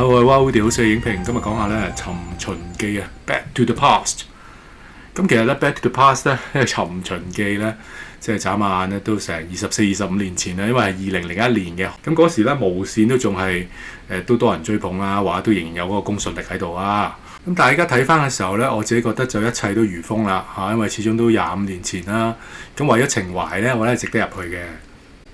我係 Wow 好寫影評，今日講下咧《尋秦記》啊，《Back to the Past》。咁其實咧，《Back to the Past》咧，因為《尋秦記》咧，即係眨下眼咧，都成24-25年前啦，因為係2001年嘅。咁嗰時咧，無線都仲係都多人追捧啦，話都仍然有嗰個公信力喺度啊。咁但係而家睇翻嘅時候咧，我自己覺得就一切都如風啦嚇，因為始終都25年前啦。咁為咗情懷咧，我覺得值得入去嘅。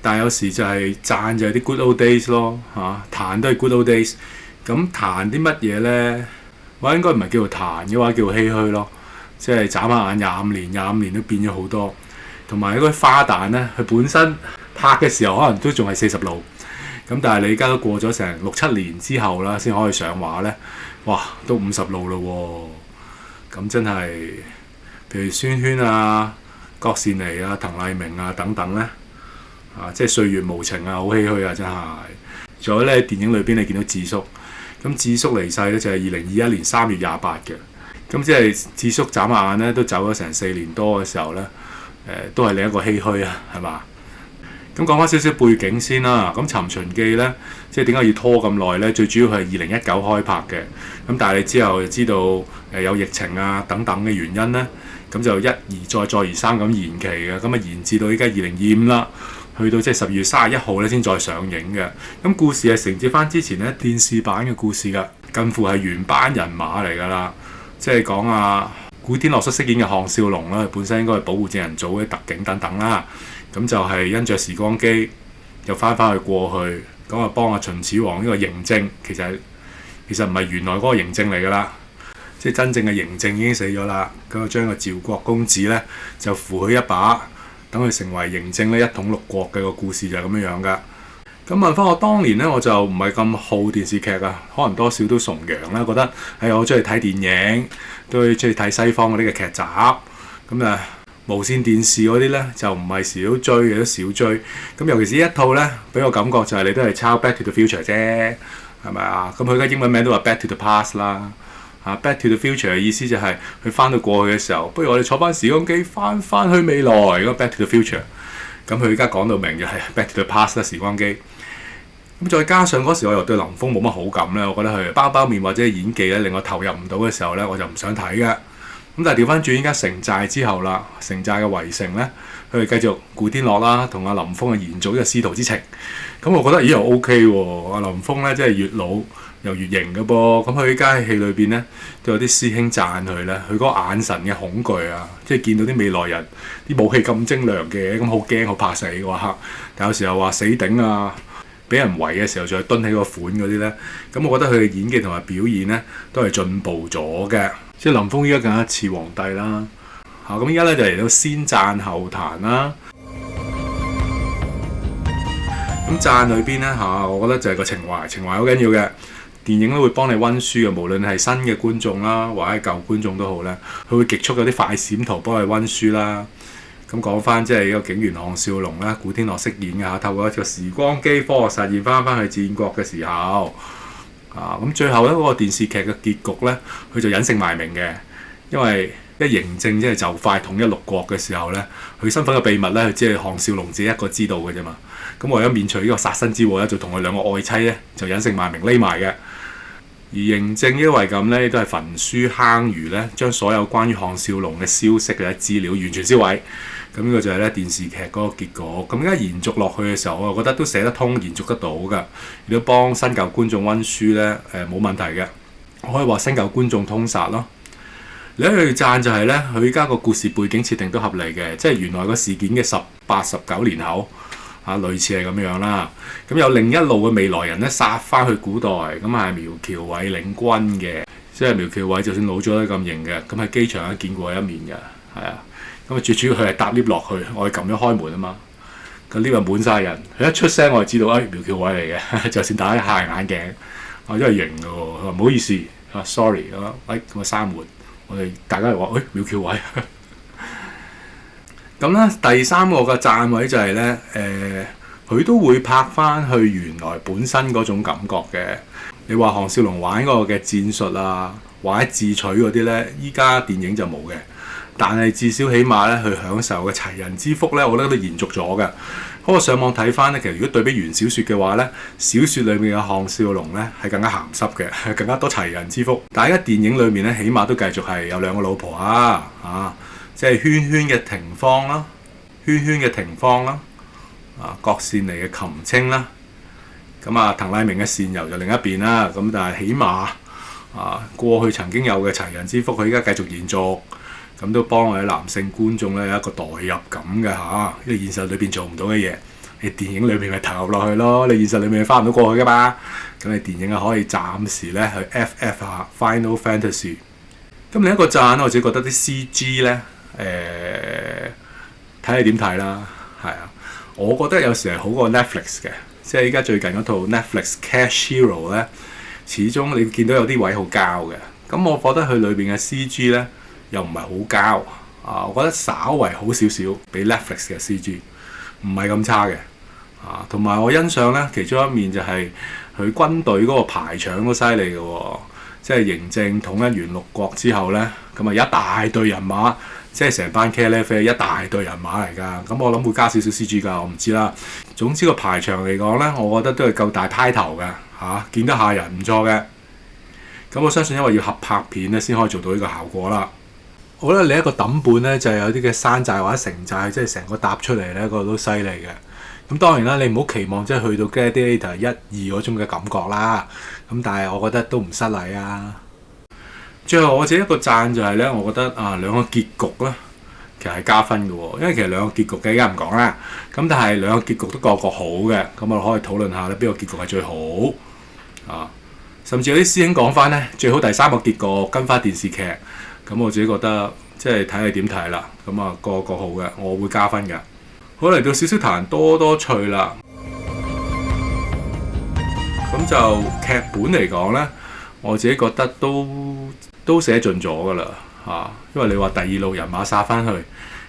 但係有時就係讚就係啲 good old days 咯嚇，彈都係 good old days。咁彈啲乜嘢咧？我應該唔係叫做彈嘅話，叫做唏噓咯。即係眨下眼25年都變咗好多。同埋嗰啲花旦咧，佢本身拍嘅時候可能都仲係40路。咁但係你而家都過咗成6-7年之後啦，先可以上畫咧。哇，都50路咯喎！咁真係，譬如孫軒啊、郭羨妮啊、滕麗明啊等等咧，即係歲月無情啊，好唏噓啊，真係。仲有咧，電影裏邊你見到智叔，咁智叔離世咧就係2021年3月28嘅，咁即係智叔眨下眼咧都走咗成4年多嘅時候咧，都係另一個唏噓啊，係嘛？咁講翻少少背景先啦。咁《尋秦記》咧，即係點解要拖咁耐咧？最主要係2019開拍嘅。咁但係你之後就知道有疫情啊等等嘅原因咧，咁就一而再再而三咁延期嘅。咁啊延至到依家2025啦，去到即係12月31號咧先再上映嘅。咁故事係承接翻之前咧電視版嘅故事㗎，近乎係原班人馬嚟㗎啦。即係講古天樂飾演嘅項少龍啦，本身應該係保護證人組嘅特警等等啦。咁就係因着時光機，又翻去過去，咁啊幫秦始皇呢個嬴政，其實唔係原來嗰個嬴政嚟㗎啦，即係真正嘅嬴政已經死咗啦。咁啊將個趙國公子咧就扶佢一把，等佢成為嬴政咧一統六國嘅個故事就係咁樣樣㗎。咁問翻我當年咧，我就唔係咁好電視劇啊，可能多少都崇洋啦，覺得我中意睇電影，都中意睇西方嗰啲嘅劇集，咁啊。無線電視嗰啲咧就唔係時都追嘅，都少追。咁尤其是呢一套咧，俾我感覺就係你都係抄 Back to the Future 啫，係咪啊？咁佢而家英文名都話 Back to the Past 啦。Back to the Future 嘅意思就係佢翻到過去嘅時候，不如我哋坐翻時光機翻去未來咁 Back to the Future。咁佢而家講到明就係 Back to the Past 啦，時光機。咁再加上嗰時我又對林峯冇乜好感咧，我覺得佢包包面或者演技咧令我投入唔到嘅時候咧，我就唔想睇嘅。咁但係調翻轉，依家城寨之後啦，城寨嘅圍城咧，佢哋繼續古天樂啦，同阿林峯嘅延續呢個師徒之情。咁我覺得又 OK 喎，阿林峯咧真係越老又越型嘅噃。咁佢依家喺戲裏邊咧都有啲師兄讚佢咧，佢嗰個眼神嘅恐懼啊，即係見到啲未來人啲武器咁精良嘅，咁好驚好怕死嘅話，但有時候話死頂啊，俾人圍嘅時候再蹲起個款嗰啲咧，咁我覺得佢嘅演技同埋表現咧都係進步咗嘅。即係林峯依家更加似皇帝啦，咁依家咧就嚟到先讚後彈啦。咁讚裏邊咧我覺得就係個情懷好緊要嘅。電影都會幫你溫書嘅，無論係新嘅觀眾啦，或者舊觀眾都好咧，佢會極速有啲快閃圖幫你溫書啦。咁講翻即係呢個警員項少龍啦，古天樂飾演嘅透過一個時光機科學實驗翻去戰國嘅時候。咁最後咧嗰個電視劇嘅結局咧，佢就隱姓埋名嘅，因為一嬴政即係就快統一六國嘅時候咧，佢身份嘅秘密咧，佢只係項少龍自己一個知道嘅啫嘛。咁為咗免除呢個殺身之禍咧，就同佢兩個愛妻咧就隱姓埋名匿埋嘅。而嬴政因為咁咧，都係焚書坑儒咧，將所有關於項少龍嘅消息嘅資料完全銷毀。咁呢個就係咧電視劇嗰個結果。咁而家延續落去嘅時候，我覺得都寫得通，延續得到㗎。亦都幫新舊觀眾溫書咧，冇問題嘅。我可以話新舊觀眾通殺咯。另一樣要讚就係咧，佢而家個故事背景設定都合理嘅，即係原來個事件嘅18-19年後類似係咁樣啦。咁有另一路嘅未來人咧殺翻去古代，咁係苗僑偉領軍嘅，即係苗僑偉就算老咗都咁型嘅，咁喺機場都見過一面嘅，係啊。咁最主要佢係搭 lift 落去，我哋撳咗開門啊嘛，個 lift 滿晒人，佢一出聲我就知道苗僑偉嚟嘅，就算戴一下眼鏡，因為型嘅喎，佢話唔好意思，sorry 咁我閂門，我哋大家就話苗僑偉。咁咧第三個嘅讚位就係咧，佢都會拍翻去原來本身嗰種感覺嘅。你話項少龍玩嗰個嘅戰術啊，或者智取嗰啲咧，依家電影就冇嘅。但係至少起碼咧，佢享受嘅齊人之福咧，我覺得都延續咗嘅。不過上網睇翻咧，其實如果對比原小説嘅話咧，小説裏面嘅項少龍咧係更加鹹濕嘅，係更加多齊人之福。但係而家電影裏面咧，起碼都繼續係有兩個老婆即係圈圈嘅廷芳啦，圈圈嘅廷芳啦，郭羨妮嘅琴清啦，咁滕麗明嘅倩柔就另一邊啦。咁但係起碼過去曾經有嘅齊人之福，佢而家繼續延續。咁都幫我哋男性觀眾咧有一個代入感嘅呢個現實裏邊做唔到嘅嘢，你電影裏邊咪投入落去咯。你現實裏面翻唔到過去噶嘛，咁你電影可以暫時咧去 FF 下 Final Fantasy。咁另一個讚我自己覺得啲 CG 咧睇你點睇啦，我覺得有時係好過 Netflix 嘅，即係依家最近嗰套 Netflix Cash Hero 咧，始終你見到有啲位好膠嘅。咁我覺得佢裏邊嘅 CG 咧，又唔係好膠我覺得稍為好少少，比 Netflix 嘅 CG 唔係咁差嘅同埋我欣賞咧，其中一面就係佢軍隊嗰個排場都犀利嘅，即係嬴政統一完六國之後咧，咁一大隊人馬，即係成班茄喱啡一大隊人馬嚟㗎。咁我諗會加少少 CG 㗎，我唔知啦。總之個排場嚟講咧，我覺得都係夠大派頭嘅見得下人唔錯嘅。咁我相信因為要合拍片咧，先可以做到呢個效果啦。我覺得你一個抌本咧，就係有啲嘅山寨或者城寨，即係成個搭出嚟咧，嗰個都犀利嘅。咁當然啦，你唔好期望即係去到 Gladiator 1、2嗰種嘅感覺啦。咁但係我覺得都唔失禮啊。最後我自己一個讚就係咧，我覺得兩個結局咧，其實係加分嘅喎。因為其實兩個結局嘅而家唔講啦。咁但係兩個結局都個個好嘅，咁我可以討論下咧，邊個結局係最好甚至有啲師兄講翻咧，最好第三個結局跟翻電視劇。咁我自己覺得即係睇你點睇啦。咁個個好嘅，我會加分嘅。好，嚟到少少談多多趣啦。咁就劇本嚟講呢，我自己覺得都寫盡咗㗎啦因為你話第二路人馬殺翻去，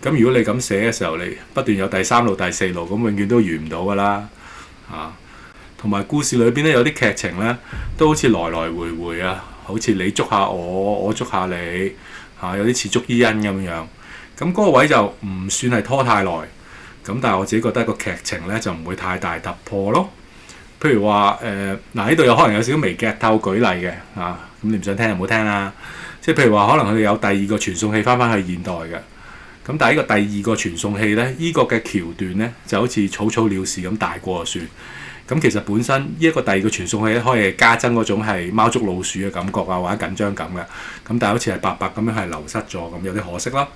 咁如果你咁寫嘅時候，你不斷有第三路、第四路，咁永遠都完唔到㗎啦同埋故事裏邊咧有啲劇情呢，都好似來來回回好似你捉下我，我捉下你有啲似捉伊恩咁樣。咁嗰個位就唔算係拖太耐。咁但係我自己覺得個劇情咧就唔會太大突破咯。譬如話呢度有可能有少少微劇透舉例嘅咁你唔想聽就唔好聽啦。即係譬如話可能佢哋有第二個傳送器翻去現代嘅。咁但係呢個第二個傳送器咧，呢個嘅橋段咧就好似草草了事咁大過就算。咁其實本身呢一個第二個傳送器咧，可以加增嗰種係貓捉老鼠嘅感覺或者緊張感嘅。咁但係好似係白白咁樣係流失咗，咁有啲可惜啦。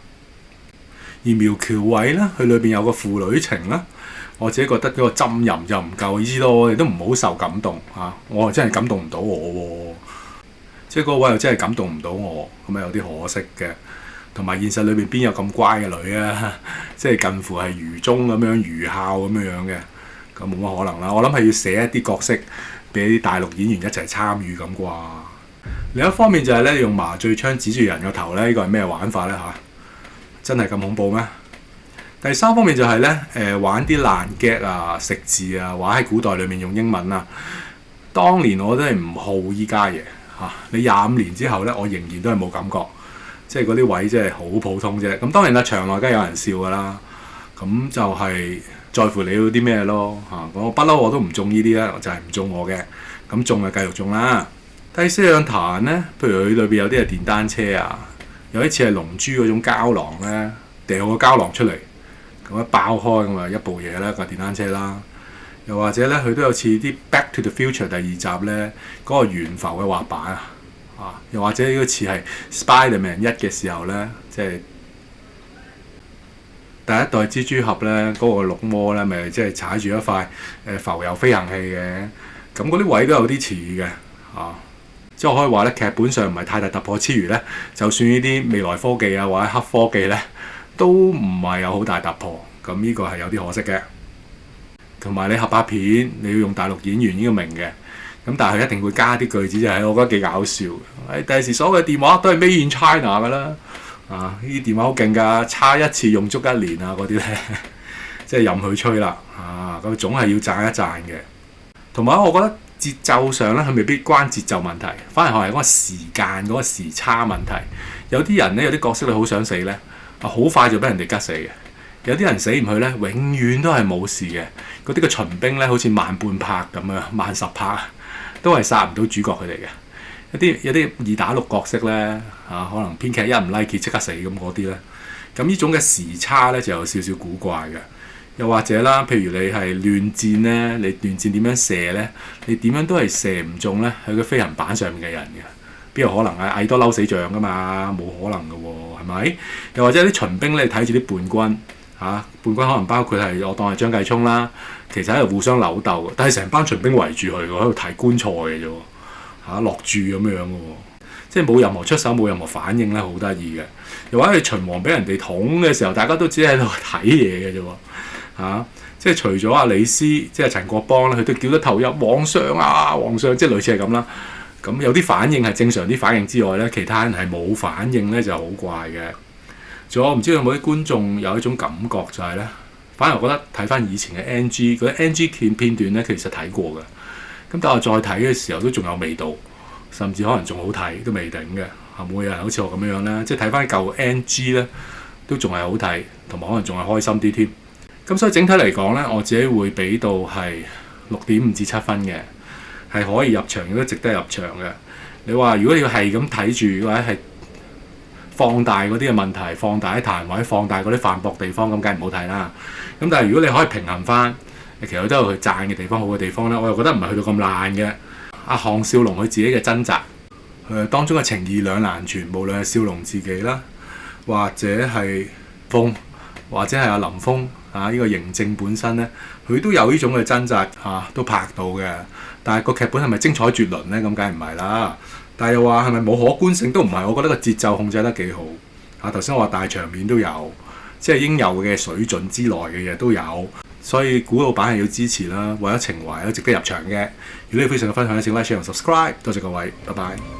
而苗僑偉咧，佢裏邊有個父女情啦，我自己覺得嗰個浸淫就唔夠，意思到我哋都唔好受感動我係真係感動唔到我即係嗰個位又真係感動唔到我，咁有啲可惜嘅。同埋現實裏邊邊有咁乖嘅女即係近乎係愚忠咁樣、愚孝咁樣嘅。咁冇乜可能啦，我諗係要寫一啲角色俾啲大陸演員一齊參與咁啩。另一方面就係咧，用麻醉槍指住人個頭咧，呢個係咩玩法咧真係咁恐怖咩？第三方面就係咧玩啲爛 gag 食字或者喺古代裏面用英文當年我都係唔好依家嘢你25年之後咧，我仍然都係冇感覺，即係嗰啲位真係好普通啫。咁當然啦，場內梗係有人笑㗎啦。咁就係在乎你要啲咩咯我不嬲我都唔中呢啲啦，就係唔中我嘅。咁中就繼續中啦。第四樣彈咧，譬如佢裏邊有啲係電單車有一次係龍珠嗰種膠囊咧，掉個膠囊出嚟，咁一爆開咁一部嘢啦，個電單車啦。又或者咧，佢都有似啲 Back to the Future 第2集咧，嗰個懸浮嘅滑板又或者呢個似係 Spider-Man 1嘅時候咧，即係第一代蜘蛛俠咧，嗰個綠魔咧，咪即係踩住一塊浮游飛行器嘅。咁嗰啲位都有啲似嘅即係我可以話咧，劇本上唔係太大突破之餘咧，就算呢啲未來科技或者黑科技咧，都唔係有好大突破。咁呢個係有啲可惜嘅。同埋你合拍片，你要用大陸演員呢個明嘅。咁但係佢一定會加啲句子，就係我覺得幾搞笑。第時所有嘅電話都係 Made in China 㗎啦。呢啲電話好勁㗎，差一次用足1年嗰啲咧，即係任佢吹啦。咁總係要讚一讚嘅。同埋我覺得節奏上咧，佢未必關節奏問題，反而係嗰個時間嗰個時差問題。有啲人咧，有啲角色你好想死咧，好快就俾人哋吉死嘅。有啲人死唔去咧，永遠都係冇事嘅。嗰啲嘅秦兵咧，好似慢半拍咁樣，慢10拍都係殺唔到主角佢哋嘅。有啲2打6角色咧可能編劇一唔 like 即刻死咁嗰啲咧。咁呢種嘅時差咧就有少少古怪嘅。又或者啦，譬如你係亂箭咧，你亂箭點樣射咧？你點樣都係射唔中咧，喺個飛行板上面嘅人嘅，邊有可能啊？蟻多嬲死象噶嘛，冇可能噶喎，係咪？又或者啲秦兵咧，睇住啲叛軍叛軍可能包括係我當係張繼聰啦，其實喺度互相扭鬥，但係成班秦兵圍住佢喎，喺度提棺材嘅啫喎，落注咁樣嘅喎，即係冇任何出手，冇任何反應咧，好得意嘅。又或者係秦王俾人哋捅嘅時候，大家都只係喺度睇嘢嘅啫喎。即係除咗阿李斯，即係陳國邦咧，佢都叫得投入皇上啊，皇上，即係類似係咁啦。咁有啲反應係正常啲反應之外咧，其他人係冇反應咧，就好怪嘅。仲有我唔知有冇啲觀眾有一種感覺就係咧，反而我覺得睇翻以前嘅 NG 嗰啲 NG 片段咧，其實睇過嘅。咁但係我再睇嘅時候都仲有味道，甚至可能仲好睇都未定嘅。會唔會有人好似我咁樣咧？即係睇翻舊 NG 咧，都仲係好睇，同埋可能仲係開心啲添。咁所以整體嚟講咧，我自己會俾到係6.5至7分嘅，係可以入場，亦都值得入場嘅。你話如果你要係咁睇住，或者係放大嗰啲嘅問題，放大一壇或者放大嗰啲犯駁地方，咁梗係唔好睇啦。咁但係如果你可以平衡翻，其實佢都有佢讚嘅地方、好嘅地方咧，我又覺得唔係去到咁爛嘅。阿項少龍佢自己嘅掙扎，當中嘅情義兩難全，無論係少龍自己啦，或者係或者係阿林峰呢個嬴政本身咧，佢都有呢種嘅掙扎都拍到嘅。但係個劇本係咪精彩絕倫咧？咁梗係唔係啦。但係又話係咪冇可觀性都唔係。我覺得個節奏控制得幾好。頭先我話大場面都有，即係應有嘅水準之內嘅嘢都有。所以古老闆係要支持啦，為咗情懷都值得入場嘅。如果你非常嘅分享，請 like、share 同 subscribe。多謝各位，拜拜。